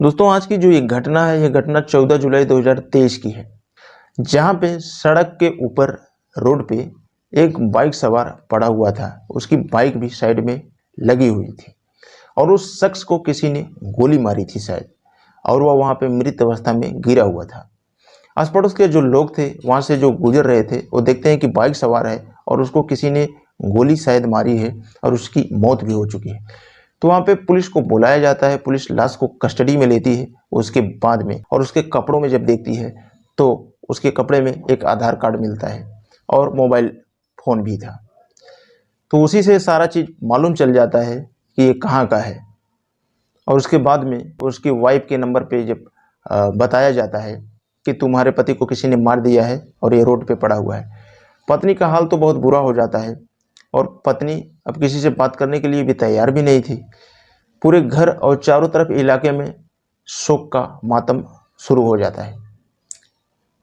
दोस्तों, आज की जो ये घटना है, ये घटना 14 जुलाई 2023 की है, जहाँ पे सड़क के ऊपर रोड पे एक बाइक सवार पड़ा हुआ था। उसकी बाइक भी साइड में लगी हुई थी और उस शख्स को किसी ने गोली मारी थी शायद, और वह वहाँ पे मृत अवस्था में गिरा हुआ था। आस पड़ोस के जो लोग थे, वहाँ से जो गुजर रहे थे, वो देखते हैं कि बाइक सवार है और उसको किसी ने गोली शायद मारी है और उसकी मौत भी हो चुकी है। तो वहाँ पे पुलिस को बुलाया जाता है। पुलिस लाश को कस्टडी में लेती है उसके बाद में, और उसके कपड़ों में जब देखती है तो उसके कपड़े में एक आधार कार्ड मिलता है और मोबाइल फ़ोन भी था। तो उसी से सारा चीज़ मालूम चल जाता है कि ये कहाँ का है। और उसके बाद में उसकी वाइफ के नंबर पे जब बताया जाता है कि तुम्हारे पति को किसी ने मार दिया है और ये रोड पे पड़ा हुआ है। पत्नी का हाल तो बहुत बुरा हो जाता है और पत्नी अब किसी से बात करने के लिए भी तैयार भी नहीं थी। पूरे घर और चारों तरफ इलाके में शोक का मातम शुरू हो जाता है,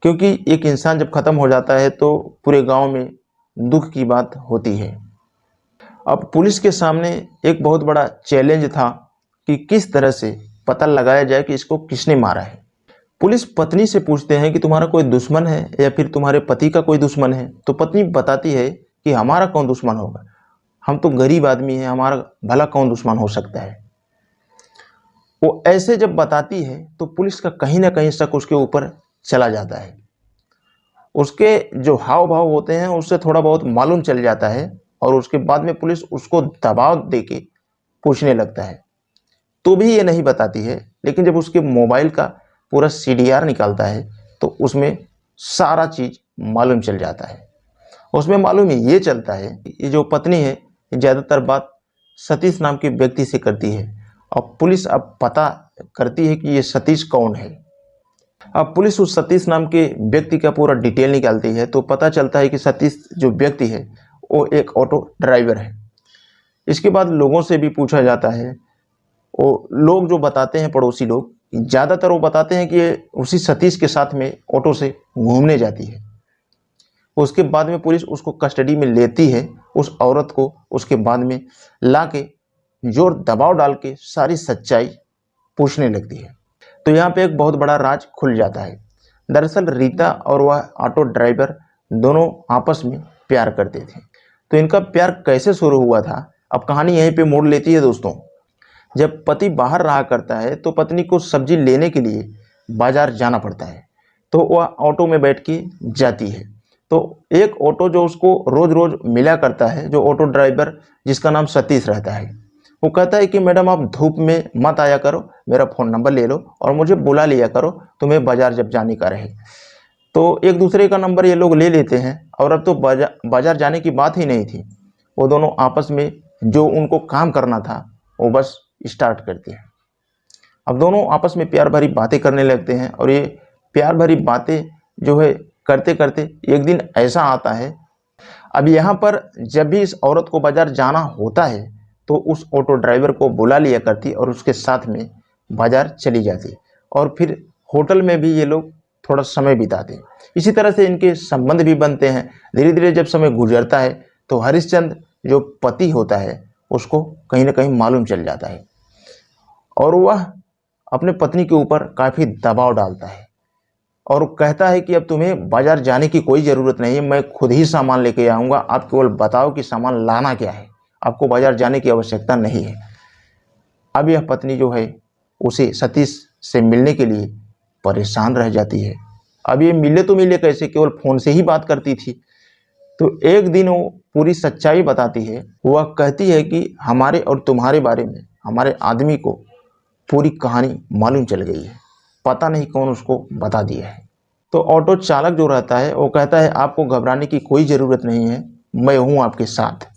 क्योंकि एक इंसान जब ख़त्म हो जाता है तो पूरे गांव में दुख की बात होती है। अब पुलिस के सामने एक बहुत बड़ा चैलेंज था कि किस तरह से पता लगाया जाए कि इसको किसने मारा है। पुलिस पत्नी से पूछते हैं कि तुम्हारा कोई दुश्मन है या फिर तुम्हारे पति का कोई दुश्मन है। तो पत्नी बताती है कि हमारा कौन दुश्मन होगा, हम तो गरीब आदमी हैं, हमारा भला कौन दुश्मन हो सकता है। वो ऐसे जब बताती है तो पुलिस का कहीं ना कहीं शक उसके ऊपर चला जाता है। उसके जो हाव भाव होते हैं उससे थोड़ा बहुत मालूम चल जाता है और उसके बाद में पुलिस उसको दबाव देके पूछने लगता है, तो भी ये नहीं बताती है। लेकिन जब उसके मोबाइल का पूरा सीडीआर निकालता है तो उसमें सारा चीज़ मालूम चल जाता है। उसमें मालूम ये चलता है कि ये जो पत्नी है, ये ज़्यादातर बात सतीश नाम के व्यक्ति से करती है। अब पुलिस अब पता करती है कि ये सतीश कौन है। अब पुलिस उस सतीश नाम के व्यक्ति का पूरा डिटेल निकालती है तो पता चलता है कि सतीश जो व्यक्ति है वो एक ऑटो ड्राइवर है। इसके बाद लोगों से भी पूछा जाता है। वो लोग जो बताते हैं, पड़ोसी लोग, ज़्यादातर वो बताते हैं कि ये उसी सतीश के साथ में ऑटो से घूमने जाती है। उसके बाद में पुलिस उसको कस्टडी में लेती है, उस औरत को उसके बाद में ला के जोर दबाव डाल के सारी सच्चाई पूछने लगती है। तो यहाँ पे एक बहुत बड़ा राज खुल जाता है। दरअसल रीता और वह ऑटो ड्राइवर दोनों आपस में प्यार करते थे। तो इनका प्यार कैसे शुरू हुआ था, अब कहानी यहीं पे मोड़ लेती है दोस्तों। जब पति बाहर रहा करता है तो पत्नी को सब्जी लेने के लिए बाजार जाना पड़ता है, तो वह ऑटो में बैठ के जाती है। तो एक ऑटो जो उसको रोज़ रोज़ मिला करता है, जो ऑटो ड्राइवर जिसका नाम सतीश रहता है, वो कहता है कि मैडम आप धूप में मत आया करो, मेरा फ़ोन नंबर ले लो और मुझे बुला लिया करो तुम्हें बाज़ार जब जाने का रहे। तो एक दूसरे का नंबर ये लोग ले लेते हैं और अब तो बाज़ार जाने की बात ही नहीं थी। वो दोनों आपस में जो उनको काम करना था वो बस स्टार्ट करते हैं। अब दोनों आपस में प्यार भरी बातें करने लगते हैं और ये प्यार भरी बातें जो है करते करते एक दिन ऐसा आता है। अब यहाँ पर जब भी इस औरत को बाज़ार जाना होता है तो उस ऑटो ड्राइवर को बुला लिया करती और उसके साथ में बाज़ार चली जाती और फिर होटल में भी ये लोग थोड़ा समय बिताते। इसी तरह से इनके संबंध भी बनते हैं। धीरे धीरे जब समय गुजरता है तो हरिश्चंद्र जो पति होता है उसको कहीं ना कहीं मालूम चल जाता है और वह अपने पत्नी के ऊपर काफ़ी दबाव डालता है और कहता है कि अब तुम्हें बाज़ार जाने की कोई ज़रूरत नहीं है, मैं खुद ही सामान लेके आऊँगा, आप केवल बताओ कि सामान लाना क्या है, आपको बाज़ार जाने की आवश्यकता नहीं है। अब यह पत्नी जो है उसे सतीश से मिलने के लिए परेशान रह जाती है। अब ये मिले तो मिले कैसे, केवल फ़ोन से ही बात करती थी। तो एक दिन वो पूरी सच्चाई बताती है। वह कहती है कि हमारे और तुम्हारे बारे में हमारे आदमी को पूरी कहानी मालूम चल गई है, पता नहीं कौन उसको बता दिया है। तो ऑटो चालक जो रहता है वो कहता है आपको घबराने की कोई ज़रूरत नहीं है, मैं हूँ आपके साथ।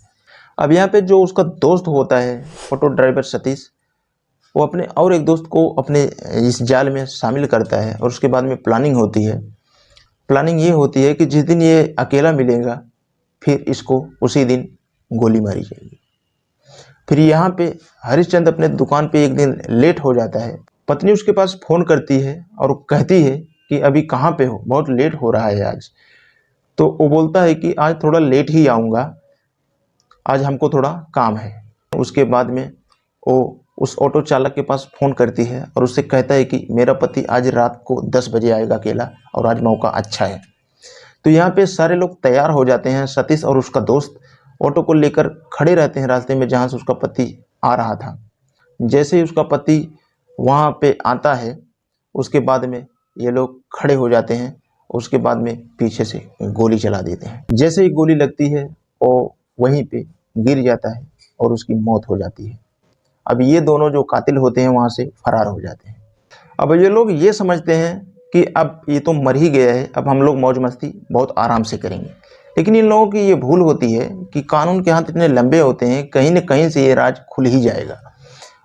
अब यहाँ पे जो उसका दोस्त होता है ऑटो ड्राइवर सतीश, वो अपने और एक दोस्त को अपने इस जाल में शामिल करता है और उसके बाद में प्लानिंग होती है। प्लानिंग ये होती है कि जिस दिन ये अकेला मिलेगा फिर इसको उसी दिन गोली मारी जाएगी। फिर यहाँ पे हरिश्चंद्र अपने दुकान पे एक दिन लेट हो जाता है। पत्नी उसके पास फ़ोन करती है और कहती है कि अभी कहाँ पे हो, बहुत लेट हो रहा है आज। तो वो बोलता है कि आज थोड़ा लेट ही आऊँगा, आज हमको थोड़ा काम है। उसके बाद में वो उस ऑटो चालक के पास फ़ोन करती है और उससे कहता है कि मेरा पति आज रात को 10 बजे आएगा अकेला और आज मौका अच्छा है। तो यहाँ पे सारे लोग तैयार हो जाते हैं। सतीश और उसका दोस्त ऑटो को लेकर खड़े रहते हैं रास्ते में जहाँ से उसका पति आ रहा था। जैसे ही उसका पति वहाँ पे आता है, उसके बाद में ये लोग खड़े हो जाते हैं। उसके बाद में पीछे से गोली चला देते हैं। जैसे ही गोली लगती है वो वहीं पे गिर जाता है और उसकी मौत हो जाती है। अब ये दोनों जो कातिल होते हैं वहाँ से फरार हो जाते हैं। अब ये लोग ये समझते हैं कि अब ये तो मर ही गया है, अब हम लोग मौज मस्ती बहुत आराम से करेंगे। लेकिन इन लोगों की ये भूल होती है कि कानून के हाथ इतने लंबे होते हैं, कहीं न कहीं से ये राज खुल ही जाएगा।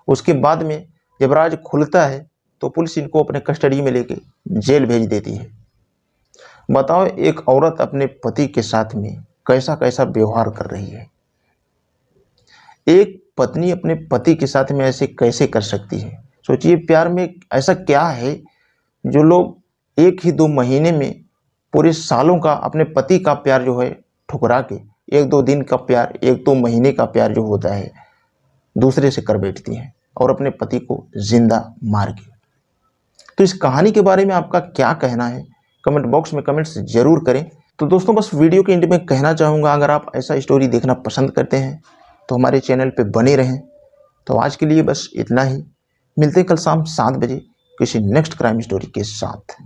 उसके बाद में जब राज खुलता है तो पुलिस इनको अपने कस्टडी में लेके जेल भेज देती है। बताओ एक औरत अपने पति के साथ में कैसा कैसा व्यवहार कर रही है। एक पत्नी अपने पति के साथ में ऐसे कैसे कर सकती है। सोचिए प्यार में ऐसा क्या है जो लोग 1 ही 2 महीने में पूरे सालों का अपने पति का प्यार जो है ठुकरा के 1-2 दिन का प्यार, 1-2 महीने का प्यार जो होता है दूसरे से कर बैठती हैं और अपने पति को जिंदा मार के। तो इस कहानी के बारे में आपका क्या कहना है, कमेंट बॉक्स में कमेंट्स जरूर करें। तो दोस्तों बस वीडियो के एंड में कहना चाहूँगा, अगर आप ऐसा स्टोरी देखना पसंद करते हैं तो हमारे चैनल पे बने रहें। तो आज के लिए बस इतना ही। मिलते हैं कल शाम 7 बजे किसी नेक्स्ट क्राइम स्टोरी के साथ।